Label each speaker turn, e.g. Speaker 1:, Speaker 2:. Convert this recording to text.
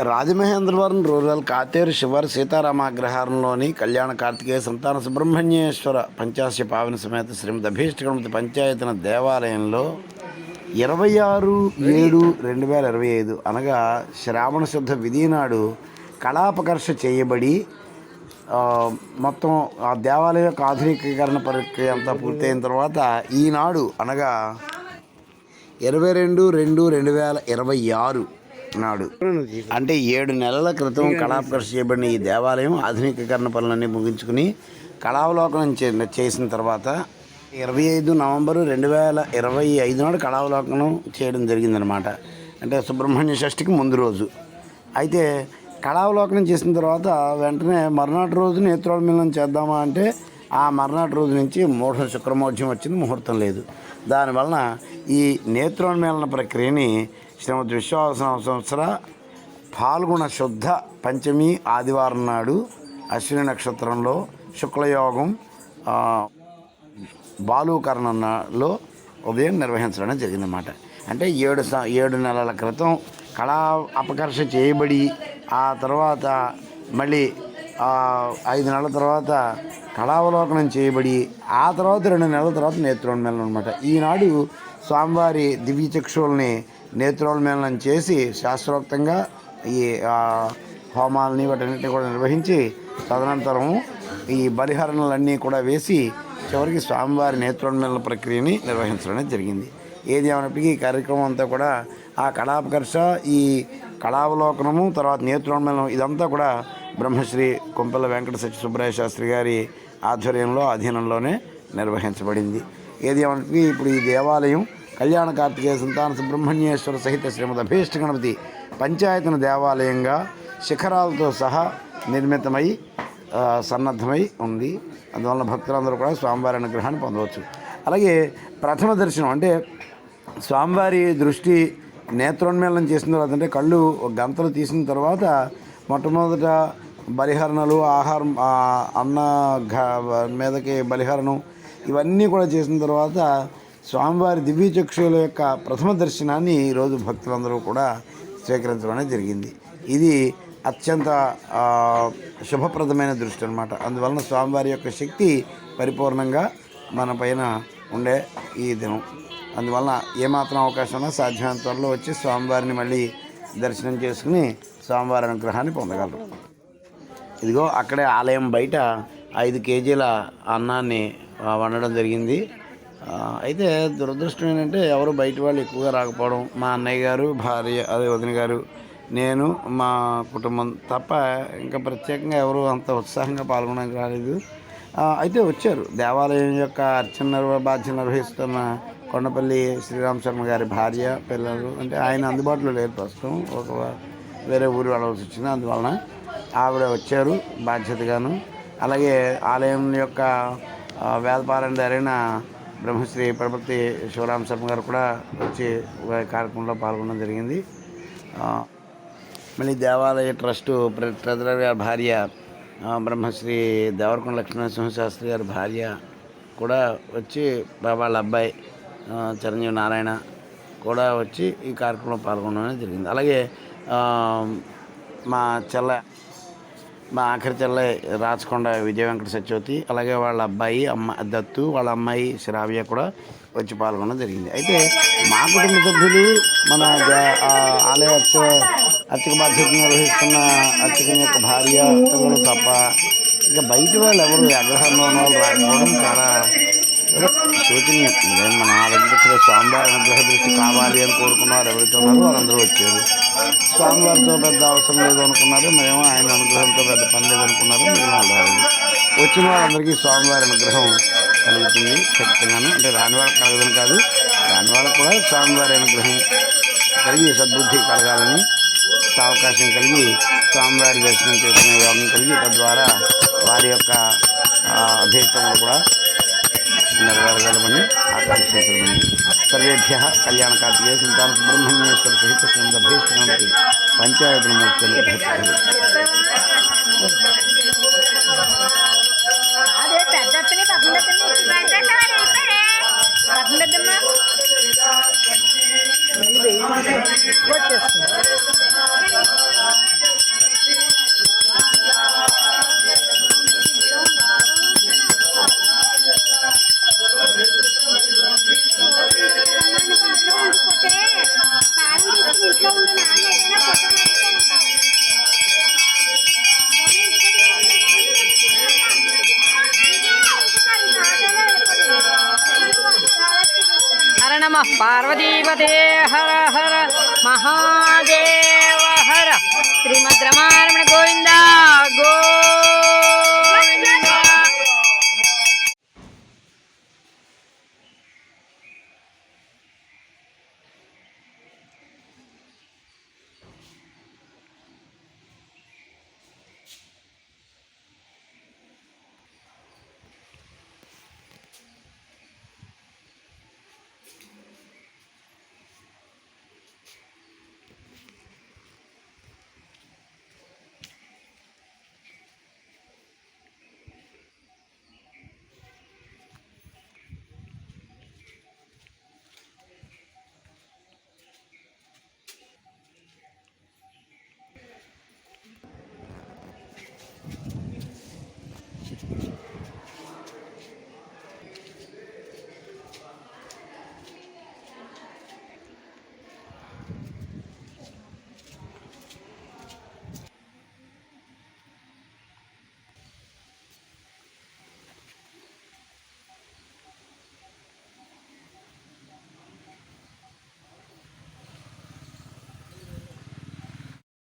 Speaker 1: Rajamahendravaram rural Katheru శివారు సీతారామాగ్రహారంలోని కళ్యాణ కార్తికేయ సంతాన సుబ్రహ్మణ్యేశ్వర పంచాశ పావన సమేత శ్రీమద్ అభీష్టగణపతి పంచాయతన దేవాలయంలో 26/7/2025 అనగా శ్రావణ శుద్ధ విధి నాడు కళాపకర్ష చేయబడి మొత్తం ఆ దేవాలయ యొక్క ఆధునికీకరణ ప్రక్రియ అంతా పూర్తయిన తర్వాత ఈనాడు అనగా 22/2/2026 నాడు అంటే 7 నెలల క్రితం కళాపకర్ష చేయబడిన ఈ దేవాలయం ఆధునికీకరణ పనులన్నీ ముగించుకుని కళావలోకనం చేసిన తర్వాత 25 నవంబరు 2025 నాడు కళావలోకనం చేయడం జరిగిందనమాట. అంటే సుబ్రహ్మణ్య షష్ఠికి ముందు రోజు. అయితే కళావలోకనం చేసిన తర్వాత వెంటనే మర్నాటి రోజు నేత్రోన్మిలనం చేద్దామా అంటే ఆ మర్నాటి రోజు నుంచి శుక్రమోఢ్యం వచ్చింది, ముహూర్తం లేదు. దానివలన ఈ నేత్రోన్మేళన ప్రక్రియని శ్రీమద్ విశ్వావసన సంవత్సర పాల్గొన శుద్ధ పంచమి ఆదివారం నాడు అశ్విని నక్షత్రంలో శుక్లయోగం బాలుకరణలో ఉదయం నిర్వహించడం జరిగిందన్నమాట. అంటే 7 నెలల క్రితం కళా అపకర్ష చేయబడి ఆ తర్వాత మళ్ళీ 5 నెలల తర్వాత కళావలోకనం చేయబడి ఆ తర్వాత 2 నెలల తర్వాత నేత్రోన్మేళనం అనమాట. ఈనాడు స్వామివారి దివ్యచక్షువుల్ని నేత్రోన్మేళనం చేసి శాస్త్రోక్తంగా ఈ హోమాలని వాటన్నిటిని కూడా నిర్వహించి తదనంతరం ఈ బలిహరణలన్నీ కూడా వేసి చివరికి స్వామివారి నేత్రోన్మేళన ప్రక్రియని నిర్వహించడం జరిగింది. ఏది ఏమైనప్పటికీ ఈ కార్యక్రమం అంతా కూడా ఆ కళాపకర్ష, ఈ కళావలోకనము, తర్వాత నేత్రోన్మేళనం ఇదంతా కూడా బ్రహ్మశ్రీ కొంపెల్ల వెంకట సత్య సుబ్బరాయ శాస్త్రి గారి ఆధ్వర్యంలో అధీనంలోనే నిర్వహించబడింది. ఏది ఏమంటే ఇప్పుడు ఈ దేవాలయం కళ్యాణ కార్తికేయ సంతాన సుబ్రహ్మణ్యేశ్వర సహిత శ్రీమద్ అభీష్టగణపతి పంచాయతన దేవాలయంగా శిఖరాలతో సహా నిర్మితమై సన్నద్ధమై ఉంది. అందువలన భక్తులందరూ కూడా స్వామివారి అనుగ్రహాన్ని పొందవచ్చు. అలాగే ప్రథమ దర్శనం అంటే స్వామివారి దృష్టి నేత్రోన్మేళనం చేసిన తర్వాత అంటే కళ్ళు గంతలు తీసిన తర్వాత మొట్టమొదట బలిహరణలు, ఆహారం, అన్న మీదకి బలిహరణం ఇవన్నీ కూడా చేసిన తర్వాత స్వామివారి దివ్యచక్షువుల యొక్క ప్రథమ దర్శనాన్ని ఈరోజు భక్తులందరూ కూడా స్వీకరించడం జరిగింది. ఇది అత్యంత శుభప్రదమైన దృష్టి అనమాట. అందువలన స్వామివారి యొక్క శక్తి పరిపూర్ణంగా మన పైన ఉండే ఈ దినం. అందువలన ఏమాత్రం అవకాశం ఉన్నా సాధ్యమైనంత త్వరలో వచ్చి స్వామివారిని మళ్ళీ దర్శనం చేసుకుని స్వామివారి అనుగ్రహాన్ని పొందగలరు. ఇదిగో అక్కడే ఆలయం బయట 5 కేజీల అన్నాన్ని వండడం జరిగింది. అయితే దురదృష్టం ఏంటంటే ఎవరు బయట వాళ్ళు ఎక్కువగా రాకపోవడం. మా అన్నయ్య గారు, భార్య, అదే వదిన గారు, నేను, మా కుటుంబం తప్ప ఇంకా ప్రత్యేకంగా ఎవరు అంత ఉత్సాహంగా పాల్గొనడానికి రాలేదు. అయితే వచ్చారు. దేవాలయం యొక్క అర్చన బాధ్యత నిర్వహిస్తున్న కొండపల్లి శ్రీరామ్ శర్మ గారి భార్య, పిల్లలు, అంటే ఆయన అందుబాటులో లేరు ప్రస్తుతం, వేరే ఊరు వెళ్ళవలసి వచ్చింది. అందువలన ఆవిడ వచ్చారు బాధ్యతగాను. అలాగే ఆలయం యొక్క వేదపారాయణ బ్రహ్మశ్రీ పరపతి శివరామ శర్మ గారు కూడా వచ్చి కార్యక్రమంలో పాల్గొనడం జరిగింది. మళ్ళీ దేవాలయ ట్రస్టు ట్రెజరర్ గారి భార్య బ్రహ్మశ్రీ దేవరకొండ లక్ష్మీనరసింహ శాస్త్రి గారి భార్య కూడా వచ్చి, వాళ్ళ అబ్బాయి చిరంజీవి నారాయణ కూడా వచ్చి ఈ కార్యక్రమంలో పాల్గొనడం జరిగింది. అలాగే మా ఆఖరి చెల్లె రాచకొండ విజయ వెంకట సత్యవతి, అలాగే వాళ్ళ అబ్బాయి దత్తు, వాళ్ళ అమ్మాయి శ్రావ్య కూడా వచ్చి పాల్గొనడం జరిగింది. అయితే మా కుటుంబ సభ్యులు, మన ఆలయ అర్చక బాధ్యతను నిర్వహిస్తున్న అర్చకుని యొక్క భార్య, పిల్లలు తప్ప ఇంకా బయట వాళ్ళు ఎవరు అగ్రహంలో ఉన్న వాళ్ళు రాకపోవడం చాలా శోచనీయం. మన దగ్గర స్వామివారి అనుగ్రహ దృష్టి కావాలి అని కోరుకున్నారు ఎవరైతే ఉన్నారో వాళ్ళందరూ వచ్చారు. స్వామివారితో పెద్ద అవసరం లేదు అనుకున్నారు, మేము ఆయన అనుగ్రహంతో పెద్ద పని లేదు అనుకున్నారు. వచ్చిన వాళ్ళందరికీ స్వామివారి అనుగ్రహం కలుగుతుంది ఖచ్చితంగాను. అంటే రాని వాళ్ళకి కలగదని కాదు, రాని వాళ్ళకు కూడా స్వామివారి అనుగ్రహం కలిగి సద్బుద్ధి కలగాలని, అవకాశం కలిగి స్వామివారి దర్శనం చేసుకునే యోగం కలిగి తద్వారా వారి యొక్క అభీష్టములు కూడా నెరవేరగలమని ఆకాంక్షించడం. సర్వేభ్య కళ్యాణ కార్తికేయ సంతాన సుబ్రహ్మణ్యేశ్వర సహిత శ్రీమద్ అభీష్టగణపతి పంచాయతన మూర్తులు
Speaker 2: వచ్చేస్తుంది. పార్వతీపతే హర హర మహాదేవ హర శ్రీమద్ రమారమణ గోవింద